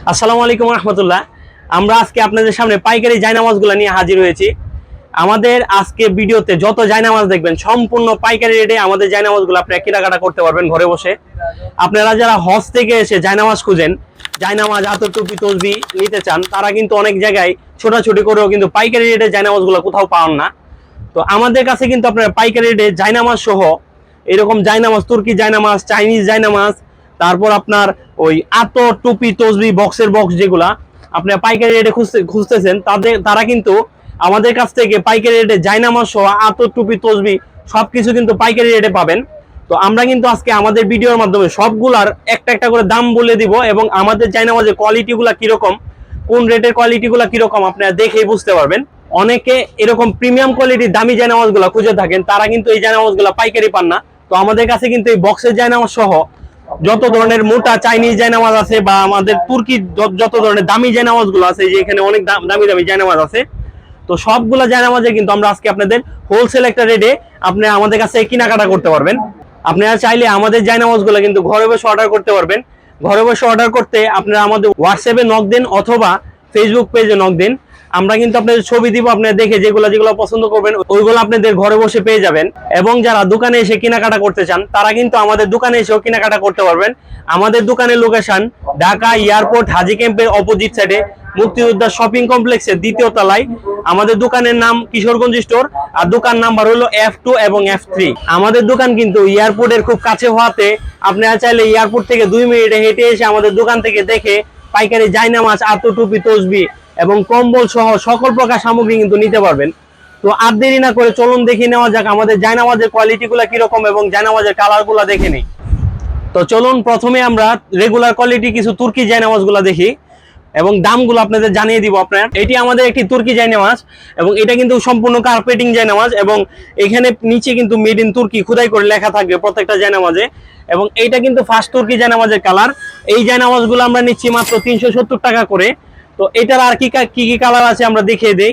আসসালামু আলাইকুম রহমতুল্লাহ। আমরা আজকে আপনাদের সামনে পাইকারি জায়নামাজগুলো নিয়ে হাজির হয়েছি। আমাদের আজকে ভিডিওতে যত জায়নামাজ দেখবেন সম্পূর্ণ পাইকারি রেটে আমাদের জায়নামাজগুলো আপনারা কেনাকাটা করতে পারবেন ঘরে বসে। আপনারা যারা হজ থেকে এসে জায়নামাজ খুঁজেন, জায়নামাজ, আতর, টুপি, তসবি নিতে চান, তারা কিন্তু অনেক জায়গায় ছোটাছুটি করেও কিন্তু পাইকারি রেটে জায়নামাজগুলো কোথাও পান না। তো আমাদের কাছে কিন্তু আপনারা পাইকারি রেটে জায়নামাজ সহ এরকম জায়নামাজ, তুর্কি জায়নামাজ, চাইনিজ জায়নামাজ, তারপর আপনার ওই আতর, টুপি, তসবি, বক্সের বক্স যেগুলা আপনারা পাইকারি রেটে খুঁজতেছেন, তারা কিন্তু আমাদের কাছ থেকে পাইকারি রেটে জায়নামাজ সহ আতর, টুপি, তসবি সবকিছু কিন্তু পাইকারি রেটে পাবেন। তো আমরা কিন্তু আজকে আমাদের ভিডিওর মাধ্যমে সবগুলার একটা একটা করে দাম বলে দিব এবং আমাদের জায়নামাজের কোয়ালিটিগুলা কিরকম, কোন রেটের কোয়ালিটিগুলা কিরকম আপনারা দেখেই বুঝতে পারবেন। অনেকে এরকম প্রিমিয়াম কোয়ালিটির দামি জায়নামাজগুলো খুঁজে থাকেন, তারা কিন্তু এই জায়নামাজগুলো পাইকারি পান না। তো আমাদের কাছে কিন্তু এই বক্সের জায়নামাজ সহ যত ধরনের মোটা চাইনিজ জায়নামাজ আছে বা আমাদের তুর্কি যত ধরনের দামি জায়নামাজগুলো আছে, যে এখানে অনেক দামি দামি জায়নামাজ আছে, তো সবগুলা জায়নামাজে কিন্তু আমরা আজকে আপনাদের হোলসেল একটা রেটে আপনি আমাদের কাছে কেনাকাটা করতে পারবেন। আপনারা চাইলে আমাদের জায়নামাজগুলো কিন্তু ঘরে বসে অর্ডার করতে পারবেন। ঘরে বসে অর্ডার করতে আপনারা আমাদের হোয়াটসঅ্যাপে নক দেন অথবা ফেসবুক পেজে নক দেন। আমরা কিন্তু আপনাদের ছবি দিব, আপনারা দেখে যেগুলো পছন্দ করবেন ওইগুলো আপনাদের ঘরে বসে পেয়ে যাবেন। এবং যারা দোকানে এসে কেনাকাটা করতে চান, তারা কিন্তু আমাদের দোকানে এসেও কেনাকাটা করতে পারবেন। আমাদের দোকানের লোকেশন ঢাকা এয়ারপোর্ট হাজি ক্যাম্পের অপোজিট সাইডে মুক্তিযোদ্ধা শপিং কমপ্লেক্সের দ্বিতীয় তলায়। আমাদের দোকানের নাম কিশোরগঞ্জ স্টোর, আর দোকান নাম্বার হলো F2 এবং F3। আমাদের দোকান কিন্তু এয়ারপোর্টের খুব কাছে হওয়াতে আপনারা চাইলে এয়ারপোর্ট থেকে 2 মিনিটে হেঁটে এসে আমাদের দোকান থেকে দেখে পাইকারি জায়নামাজ, আতর, টুপি, তসবি এবং কম্বল সহ সকল প্রকার সামগ্রী কিন্তু নিতে পারবেন। তো আর দেরি না করে চলুন দেখে নেওয়া যাক আমাদের জায়নামাজের কোয়ালিটিগুলো কিরকম এবং জায়নামাজের কালারগুলো দেখে নিই। তো চলুন প্রথমে আমরা রেগুলার কোয়ালিটি কিছু তুর্কি জায়নামাজগুলো দেখি এবং দামগুলো আপনাদের জানিয়ে দিব। আপনার এটি আমাদের একটি তুর্কি জায়নামাজ এবং এটা কিন্তু সম্পূর্ণ কার্পেটিং জায়নামাজ এবং এখানে নিচে কিন্তু মেড ইন তুর্কি খোদাই করে লেখা থাকবে প্রত্যেকটা জায়নামাজে। এবং এইটা কিন্তু ফার্স্ট তুর্কি জায়নামাজের কালার। এই জায়নামাজগুলো আমরা নিচ্ছি মাত্র 370 টাকা করে। তো এটার আর কি কি কালার আছে আমরা দেখিয়ে দেই।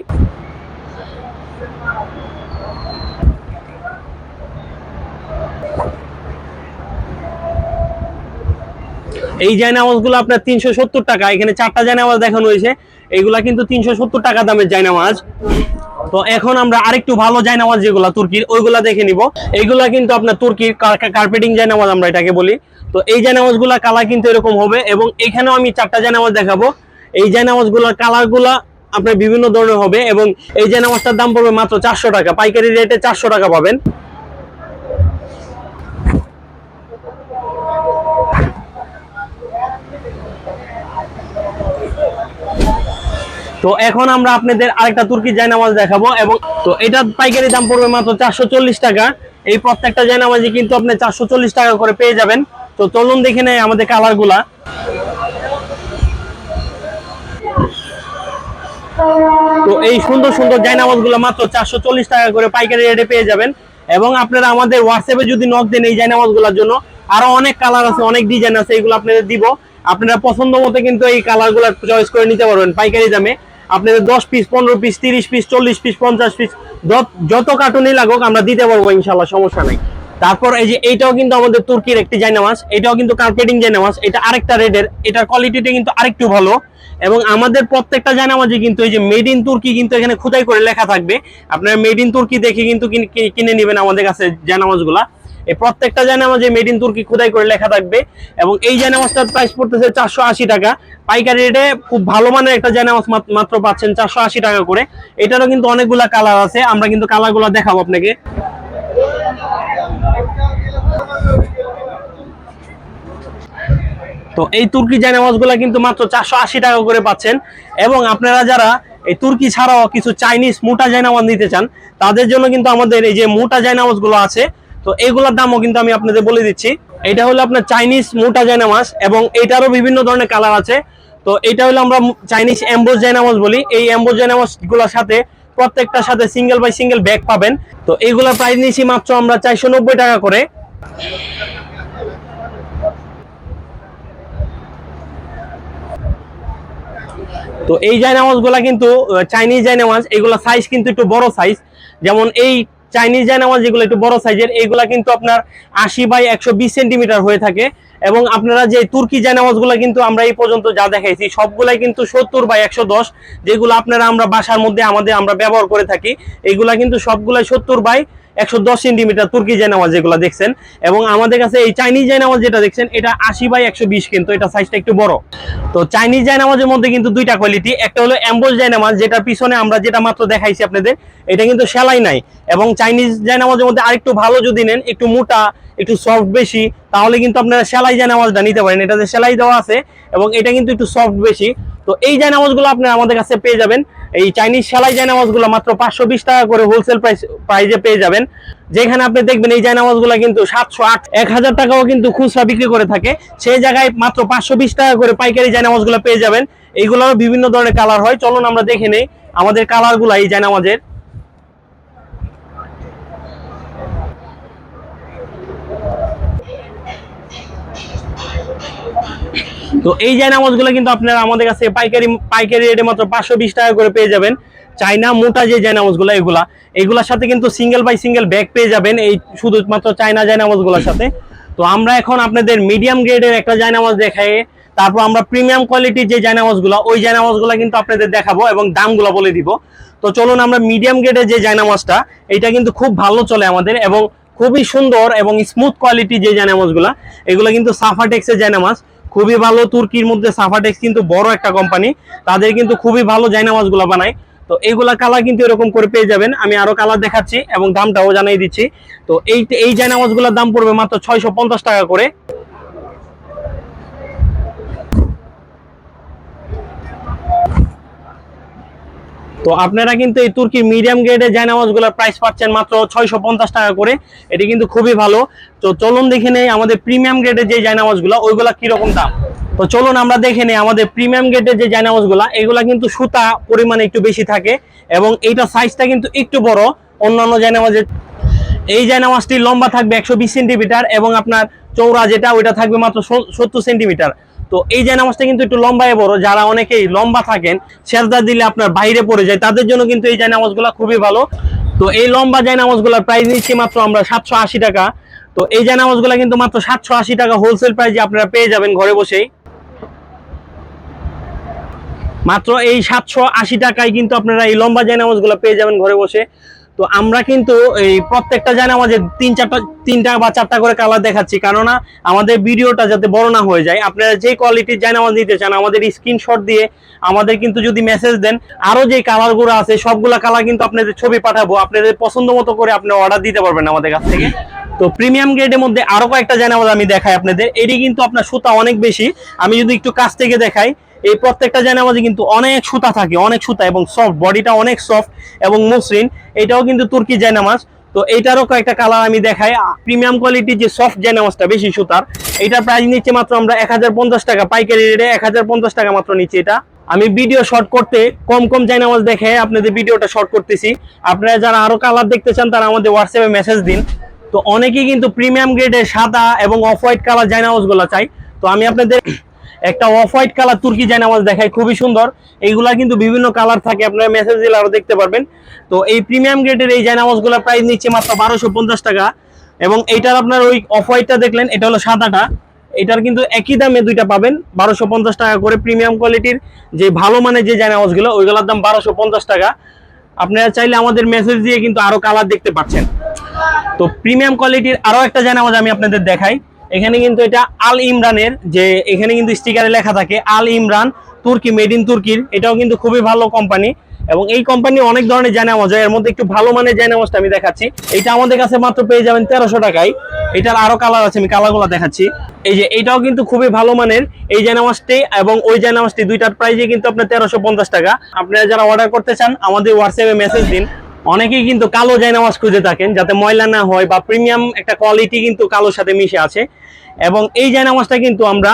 এই জায়নামাজগুলো আপনার 370 টাকা। এখানে 4টা জায়নামাজ দেখানো হয়েছে, এইগুলা কিন্তু 370 টাকা দামের জায়নামাজ। তো এখন আমরা আরেকটু ভালো জায়নামাজ যেগুলা তুর্কির, ওইগুলা দেখে নিব। এইগুলা কিন্তু আপনার তুর্কির কার্পেটিং জায়নামাজ আমরা এটাকে বলি। তো এই জায়নামাজগুলা কালার কিন্তু এরকম হবে এবং এখানেও আমি 4টা জায়নামাজ দেখাবো। এই জায়নামাজগুলোর কালারগুলা আপনার বিভিন্ন ধরনের হবে এবং এই জায়নামাজটার দাম পড়বে মাত্র 400 টাকা। পাইকারি রেটে 400 টাকা পাবেন। তো এখন আমরা আপনাদের আরেকটা তুর্কি জায়নামাজ দেখাবো এবং তো এটার পাইকারি দাম পড়বে মাত্র 440 টাকা। এই প্রত্যেকটা জায়নামাজই কিন্তু আপনি 440 টাকা করে পেয়ে যাবেন। তো চলুন দেখে নেই আমাদের কালারগুলা। তো এই সুন্দর সুন্দর জায়নামাজগুলো মাত্র 440 টাকা করে পাইকারি রেটে পেয়ে যাবেন। এবং আপনারা আমাদের হোয়াটসঅ্যাপে যদি নক দেন এই জায়নামাজগুলোর জন্য, আরো অনেক কালার আছে, অনেক ডিজাইন আছে, এগুলো আপনাদের দিব। আপনারা পছন্দ মতো কিন্তু এই কালারগুলো চয়েস করে নিতে পারবেন পাইকারি দামে। আপনাদের 10 piece, 15 piece, 30 piece, 40 piece, 50 piece যত কার্টুনই লাগুক আমরা দিতে পারবো ইনশাল্লাহ, সমস্যা নাই। তারপর এই যে এইটাও কিন্তু আমাদের তুর্কির একটি জায়নামাজ, এটাও কিন্তু কার্পেটিং জায়নামাজ, এটা আরেকটা রেটের, এটার কোয়ালিটিটা কিন্তু আরেকটু ভালো। এবং আমাদের প্রত্যেকটা জায়নামাজে কিন্তু এই যে মেড ইন তুর্কি কিন্তু এখানে খোদাই করে লেখা থাকবে। আপনারা মেড ইন তুর্কি দেখে কিন্তু কিনে নেবেন আমাদের কাছে জায়নামাজগুলা। এই প্রত্যেকটা জায়নামাজে মেড ইন তুর্কি খোদাই করে লেখা থাকবে। এবং এই জায়নামাজটার প্রাইস পড়তেছে 480 টাকা। পাইকারি রেটে খুব ভালো মানের একটা জায়নামাজ মাত্র পাচ্ছেন 480 টাকা করে। এটারও কিন্তু অনেকগুলা কালার আছে, আমরা কিন্তু কালারগুলো দেখাবো আপনাকে। তো এই তুর্কি জায়নামাজগুলো কিন্তু মাত্র 480 টাকা করে পাচ্ছেন। এবং আপনারা যারা এই তুর্কি ছাড়াও কিছু চাইনিজ মোটা জায়নামাজ নিতে চান, তাদের জন্য কিন্তু আমাদের এই যে মোটা জায়নামাজগুলো আছে, তো এইগুলোর দামও কিন্তু আমি আপনাদের বলে দিচ্ছি। এটা হলো আপনার চাইনিজ মোটা জায়নামাজ এবং এটারও বিভিন্ন ধরনের কালার আছে। তো এটা হলো আমরা চাইনিজ এমবোজ জায়নামাজ বলি। এই এমবোজ জায়নামাজগুলোর সাথে প্রত্যেকটার সাথে সিঙ্গেল বাই সিঙ্গেল ব্যাগ পাবেন। তো এইগুলোর প্রাইস নিচ্ছি মাত্র আমরা 490 টাকা করে। তো এই জায়নামাজগুলা কিন্তু চাইনিজ জায়নামাজ, এগুলা সাইজ কিন্তু একটু বড় সাইজ। যেমন এই চাইনিজ জায়নামাজ যেগুলো একটু বড় সাইজের, এইগুলা কিন্তু আপনার 80 বাই 120 সেন্টিমিটার হয়ে থাকে। এবং আপনারা যে তুর্কি জায়নামাজগুলো কিন্তু আমরা এই পর্যন্ত যা দেখাইছি সবগুলাই কিন্তু 70 বাই 110, যেগুলো আপনারা আমরা বাসার মধ্যে আমরা ব্যবহার করে থাকি, এইগুলা কিন্তু সবগুলাই 70 বাই 110 সেন্টিমিটার তুর্কি জায়নামাজ যেগুলো দেখছেন। এবং আমাদের কাছে এই চাইনিজ জায়নামাজ যেটা দেখছেন এটা 80 বাই 120, কিন্তু এটা সাইজটা একটু বড়। তো চাইনিজ জায়নামাজের মধ্যে কিন্তু দুইটা কোয়ালিটি, একটা হলো এমবোস জায়নামাজ, যেটার পিছনে আমরা যেটা মাত্র দেখাইছি আপনাদের, এটা কিন্তু সেলাই নাই। এবং চাইনিজ জায়নামাজের মধ্যে আরেকটু ভালো যদি নেন, একটু মোটা, একটু সফট বেশি, তাহলে কিন্তু আপনারা সেলাই জায়নামাজটা নিতে পারেন। এটাতে সেলাই দেওয়া আছে এবং এটা কিন্তু একটু সফট বেশি। তো এই জায়নামাজগুলো আপনারা আমাদের কাছে পেয়ে যাবেন। এই চাইনিজ সেলাই জায়নামাজগুলো মাত্র 520 টাকা করে হোলসেল প্রাইসে পেয়ে যাবেন। যেখানে আপনি দেখবেন এই জায়নামাজগুলো কিন্তু 700, 800, 1000 টাকাও কিন্তু খুচরা বিক্রি করে থাকে, সেই জায়গায় মাত্র 520 টাকা করে পাইকারি জায়নামাজগুলো পেয়ে যাবেন। এইগুলোরও বিভিন্ন ধরনের কালার হয়, চলুন আমরা দেখে নেই আমাদের কালারগুলো এই জায়নামাজের। তো এই জায়নামাজগুলো কিন্তু আপনারা আমাদের কাছে পাইকারি রেটে মাত্র 520 টাকা করে পেয়ে যাবেন। চাইনা মোটা যে জায়নামাজগুলো এগুলার সাথে কিন্তু সিঙ্গেল বাই সিঙ্গেল ব্যাগ পেয়ে যাবেন এই শুধুমাত্র চাইনা জায়নামাজগুলোর সাথে। তো আমরা এখন আপনাদের মিডিয়াম গ্রেডের একটা জায়নামাজ দেখাই, তারপর আমরা প্রিমিয়াম কোয়ালিটির যে জায়নামাজগুলো ওই জায়নামাজগুলো কিন্তু আপনাদের দেখাবো এবং দামগুলো বলে দিব। তো চলুন আমরা মিডিয়াম গ্রেডের যে জায়নামাজটা, এটা কিন্তু খুব ভালো চলে আমাদের এবং খুবই সুন্দর এবং স্মুথ কোয়ালিটির যে জায়নামাজগুলো, এগুলো কিন্তু সাফাটেক্সের জায়নামাজ, খুবই ভালো। তুর্কির মধ্যে সাফাটেক্স কিন্তু বড় একটা কোম্পানি, তাদের কিন্তু খুবই ভালো জায়নামাজগুলো বানায়। তো এইগুলা কালার কিন্তু এরকম করে পেয়ে যাবেন, আমি আরো কালার দেখাচ্ছি এবং দামটাও জানিয়ে দিচ্ছি। তো এই জায়নামাজগুলোর দাম পড়বে মাত্র 650 টাকা করে। তো আপনারা কিন্তু এই তুর্কি মিডিয়াম গ্রেডের জায়নামাজগুলোর প্রাইস পাচ্ছেন মাত্র 650 টাকা করে, এটি কিন্তু খুবই ভালো। তো চলুন দেখে নেই আমাদের প্রিমিয়াম গ্রেডের যে জায়নামাজগুলো ওইগুলা কিরকম দাম। তো চলুন আমরা দেখে নেই আমাদের প্রিমিয়াম গ্রেডের যে জায়নামাজগুলো, এগুলা কিন্তু সুতা পরিমাণে একটু বেশি থাকে এবং এইটা সাইজটা কিন্তু একটু বড় অন্যান্য জায়নামাজের। এই জায়নামাজটির লম্বা থাকবে 120 সেন্টিমিটার এবং আপনার চওড়া যেটা ওইটা থাকবে মাত্র 70 সেন্টিমিটার। তো এই জায়নামাজটা কিন্তু একটু লম্বায় বড়, যারা অনেকেই লম্বা থাকেন, সেজদা দিলে আপনার বাইরে পড়ে যায়, তাদের জন্য কিন্তু এই জায়নামাজগুলো খুবই ভালো। তো এই লম্বা জায়নামাজগুলোর প্রাইস নিচ্ছি মাত্র আমরা 780 টাকা। তো এই জায়নামাজগুলো কিন্তু মাত্র 780 টাকা হোলসেল প্রাইসে আপনারা পেয়ে যাবেন ঘরে বসেই। মাত্র এই 780 টাকায় কিন্তু আপনারা এই লম্বা জায়নামাজগুলো পেয়ে যাবেন ঘরে বসে। তো আমরা কিন্তু এই প্রত্যেকটা জায়নামাজে তিনটা বা চারটা করে কালার দেখাচ্ছি, কেননা আমাদের ভিডিওটা যাতে বড় না হয়ে যায়। আপনারা যে কোয়ালিটির জায়নামাজ নিতে চান আমাদের স্ক্রিনশট দিয়ে আমাদের কিন্তু যদি মেসেজ দেন, আরো যে কালারগুলো আছে সবগুলা কালার কিন্তু আপনাদের ছবি পাঠাবো, আপনাদের পছন্দ মতো করে আপনারা অর্ডার দিতে পারবেন আমাদের কাছ থেকে। তো প্রিমিয়াম গ্রেডের মধ্যে আরো কয়েকটা জায়নামাজ আমি দেখাই আপনাদের, এটি কিন্তু আপনার সুতা অনেক বেশি। আমি যদি একটু কাছ থেকে দেখাই, এই প্রত্যেকটা জায়নামাজে কিন্তু অনেক সুতা থাকে, অনেক সুতা এবং সফট, বডিটা অনেক সফট এবং মসৃণ। এটাও কিন্তু তুর্কি জায়নামাজ। তো এইটারও কয়েকটা কালার আমি দেখাই। প্রিমিয়াম কোয়ালিটির যে সফট জায়নামাজটা বেশি সুতার, এটার প্রাইস নিচ্ছে মাত্র আমরা 1050 টাকা, পাইকারি রেটে 1050 টাকা মাত্র নিচ্ছে এটা। আমি ভিডিও শর্ট করতে কম জায়নামাজ দেখে আপনাদের ভিডিওটা শর্ট করতেছি। আপনারা যারা আরো কালার দেখতে চান তারা আমাদের হোয়াটসঅ্যাপে মেসেজ দিন। তো অনেকেই কিন্তু প্রিমিয়াম গ্রেডের সাদা এবং অফ হোয়াইট কালার জায়নামাজগুলো চাই। তো আমি আপনাদের একটা অফ হোয়াইট কালার তুর্কি জায়নামাজ দেখাই, খুবই সুন্দর। এইগুলা কিন্তু বিভিন্ন কালার থাকে, আপনারা মেসেজ দিলে আরো দেখতে পারবেন। তো এই প্রিমিয়াম গ্রেডের এই জায়নামাজগুলোর প্রাইস নিচ্ছে মাত্র 1250 টাকা। এবং এইটার আপনার ওই অফ হোয়াইটটা দেখলেন, এটা হলো সাদাটা, এটার কিন্তু একই দামে দুইটা পাবেন 1250 টাকা করে। প্রিমিয়াম কোয়ালিটির যে ভালো মানের যে জায়নামাজগুলো ওইগুলোর দাম 1250 টাকা। আপনারা চাইলে আমাদের মেসেজ দিয়ে কিন্তু আরো কালার দেখতে পাচ্ছেন। তো প্রিমিয়াম কোয়ালিটির আরো একটা জায়নামাজ আমি আপনাদের দেখাই। এখানে কিন্তু এটা আল ইমরানের, যে এখানে কিন্তু স্টিকারে লেখা থাকে আল ইমরান তুর্কি, মেড ইন তুর্কির। এটাও কিন্তু খুবই ভালো কোম্পানি এবং এই কোম্পানি অনেক ধরনের জায়নামাজ হয়, এর মধ্যে একটু ভালো মানের জায়নামাজটা আমি দেখাচ্ছি। এটা আমাদের কাছে মাত্র পেয়ে যাবেন 1300 টাকায়। এটার আরো কালার আছে, আমি কালারগুলো দেখাচ্ছি। এই যে এটাও কিন্তু খুবই ভালো মানের এই জায়নামাজটি এবং ওই জায়নামাজটি, দুইটার প্রাইসে কিন্তু আপনার 1350 টাকা। আপনারা যারা অর্ডার করতে চান আমাদের হোয়াটসঅ্যাপে মেসেজ দিন। অনেকেই কিন্তু কালো জায়নামাজ খুঁজে থাকেন যাতে ময়লা না হয়, বা প্রিমিয়াম একটা কোয়ালিটি কিন্তু কালোর সাথে মিশে আছে। এবং এই জায়নামাজটা কিন্তু আমরা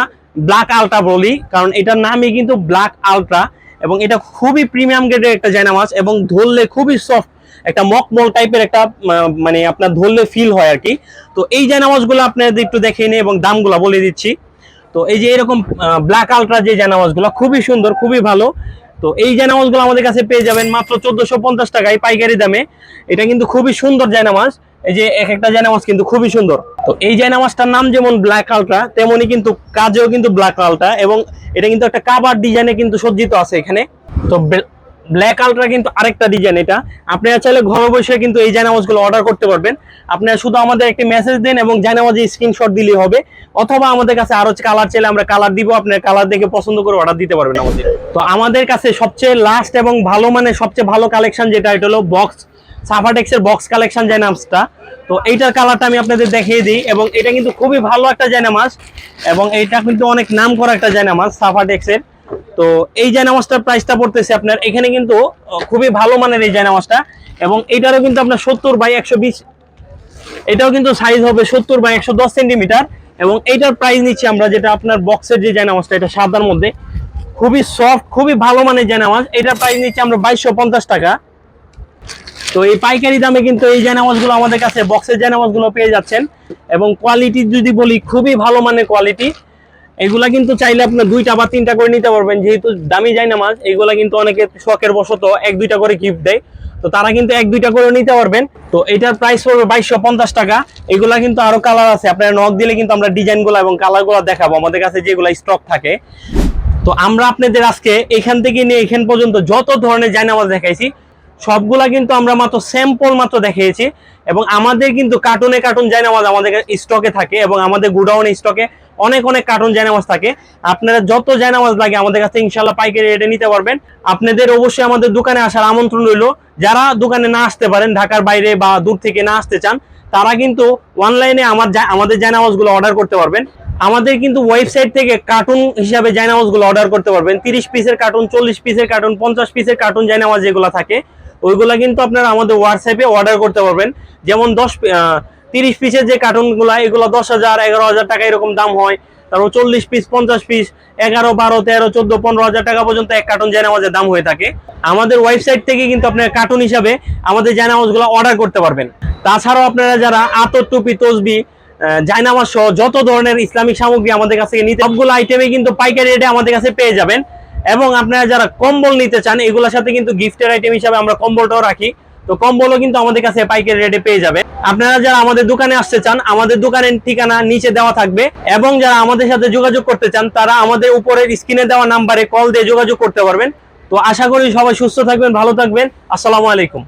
ব্ল্যাক আলট্রা বলি, কারণ এটার নামই কিন্তু ব্ল্যাক আলট্রা। এবং এটা খুবই প্রিমিয়াম গ্রেডের একটা জায়নামাজ এবং ধরলে খুবই সফট, একটা মকমল টাইপের একটা মানে আপনার ধরলে ফিল হয় আর কি। তো এই জায়নামাজগুলো আপনাদের একটু দেখে নিই এবং দামগুলো বলে দিচ্ছি। তো এই যে এরকম ব্ল্যাক আলট্রা যে জায়নামাজগুলো খুবই সুন্দর, খুবই ভালো। তো এই জায়নামাজগুলো আমাদের কাছে পেয়ে যাবেন মাত্র 1450 টাকায় পাইকারি দামে। এটা কিন্তু খুবই সুন্দর জায়নামাজ, এই যে এক একটা জায়নামাজ কিন্তু খুবই সুন্দর। তো এই জায়নামাজটার নাম যেমন ব্ল্যাক আলট্রা, তেমনি কিন্তু কাজেও কিন্তু ব্ল্যাক আলট্রা, এবং এটা কিন্তু একটা কাভার ডিজাইনে কিন্তু সজ্জিত আছে এখানে। তো ব্ল্যাক আলট্রা কিন্তু আরেকটা ডিজাইন, এটা আপনারা চাইলে ঘরে বসে কিন্তু এই জায়নামাজগুলো অর্ডার করতে পারবেন। আপনারা শুধু আমাদের একটি মেসেজ দেন এবং জায়নামাজের স্ক্রিনশট দিলেই হবে, অথবা আমাদের কাছে আরো কালার চাইলে আমরা কালার দিব, আপনারা কালার দেখে পছন্দ করে অর্ডার দিতে পারবেন আমাদের। তো আমাদের কাছে সবচেয়ে লাস্ট এবং ভালো মানে সবচেয়ে ভালো কালেকশন যেটা, এটা হলো বক্স সাফাটেক্সের বক্স কালেকশন জায়নামাজটা। তো এইটার কালারটা আমি আপনাদের দেখিয়ে দিই, এবং এটা কিন্তু খুবই ভালো একটা জায়নামাজ, এবং এইটা কিন্তু অনেক নাম করা একটা জায়নামাজ সাফাটেক্সের। তো এই জায়নামাজটার প্রাইসটা পড়তেছে আপনার এখানে কিন্তু খুবই ভালো মানের এই জায়নামাজটা, এবং এটারও কিন্তু আপনার 70/120, এটাও কিন্তু সাইজ হবে 70/110 সেন্টিমিটার। এবং এইটার প্রাইস নিচ্ছি আমরা, যেটা আপনার বক্সের যে জায়নামাজটা, এটা সাদার মধ্যে খুবই সফট খুবই ভালো মানের জায়নামাজ, এটার প্রাইস নিচ্ছি আমরা 2250 টাকা। তো এই পাইকারি দামে কিন্তু এই জায়নামাজগুলো আমাদের কাছে বক্সের জায়নামাজগুলো পেয়ে যাচ্ছেন, এবং কোয়ালিটি যদি বলি খুবই ভালো মানের কোয়ালিটি। এগুলা কিন্তু চাইলে আপনার 2টা বা 3টা করে নিতে পারবেন, যেহেতু দামি জায়নামাজ এগুলা কিন্তু অনেকে শখের বশত 1-2টা করে গিফট দেয়, তো তারা কিন্তু 1-2টা করে নিতে পারবেন। তো এটার প্রাইস পড়বে 2250 টাকা। এগুলা কিন্তু আরো কালার আছে, আপনারা নক দিলে কিন্তু আমরা ডিজাইনগুলো এবং কালারগুলো দেখাবো আমাদের কাছে যেগুলো স্টক থাকে। তো আমরা আপনাদের আজকে এখান থেকে নিয়ে এখান পর্যন্ত যত ধরনের জায়নামাজ দেখাইছি সবগুলা কিন্তু আমরা মাত্র স্যাম্পল মাত্র দেখিয়েছি, এবং আমাদের কিন্তু কার্টুনে কার্টুন জায়নামাজ আমাদের স্টকে থাকে, এবং আমাদের গোডাউনে স্টকে অনেক অনেক কার্টুন জায়নামাজ থাকে। আপনারা যত জায়নামাজ লাগে আমাদের কাছে ইনশাআল্লাহ পাইকারি রেটে নিতে পারবেন। আপনাদের অবশ্যই আমাদের দোকানে আসার আমন্ত্রণ রইল। যারা দোকানে না আসতে পারেন, ঢাকার বাইরে বা দূর থেকে না আসতে চান, তারা কিন্তু অনলাইনে আমাদের জায়নামাজগুলো অর্ডার করতে পারবেন। আমাদের কিন্তু ওয়েবসাইট থেকে কার্টুন হিসাবে জায়নামাজগুলো অর্ডার করতে পারবেন। 30 পিসের কার্টুন, 40 পিসের কার্টুন, 50 পিসের কার্টুন জায়নামাজ যেগুলো থাকে ওইগুলা কিন্তু আপনারা আমাদের হোয়াটসঅ্যাপে অর্ডার করতে পারবেন। যেমন 30 পিসের যে কার্টুনগুলো, এগুলো 10,000, 11,000 টাকা এরকম দাম হয়। তারপর 40 পিস, 50 পিস 11, 12, 13, 14, 15,000 টাকা পর্যন্ত এক কার্টুন জায়নামাজের দাম হয়ে থাকে। আমাদের ওয়েবসাইট থেকে কিন্তু আপনারা কার্টুন হিসাবে আমাদের জায়নামাজগুলো অর্ডার করতে পারবেন। তাছাড়াও আপনারা যারা আতর, টুপি, তসবি, জায়নামাজ সহ যত ধরনের ইসলামিক সামগ্রী আমাদের কাছে নিতে, সবগুলো আইটেমে কিন্তু পাইকারি রেটে আমাদের কাছে পেয়ে যাবেন। এবং আপনারা যারা কম্বল নিতে চান, এগুলোর সাথে কিন্তু গিফটের আইটেম হিসাবে আমরা কম্বলটাও রাখি। তো কম্বলও কিন্তু আমাদের কাছে পাইকারি রেটে পেয়ে যাবেন। আপনারা যারা আমাদের দোকানে আসতে চান, আমাদের দোকানের ঠিকানা নিচে দেওয়া থাকবে, এবং যারা আমাদের সাথে যোগাযোগ করতে চান তারা আমাদের উপরের স্ক্রিনে দেওয়া নাম্বারে কল দিয়ে যোগাযোগ করতে পারবেন। তো আশা করি সবাই সুস্থ থাকবেন, ভালো থাকবেন। আসসালামু আলাইকুম।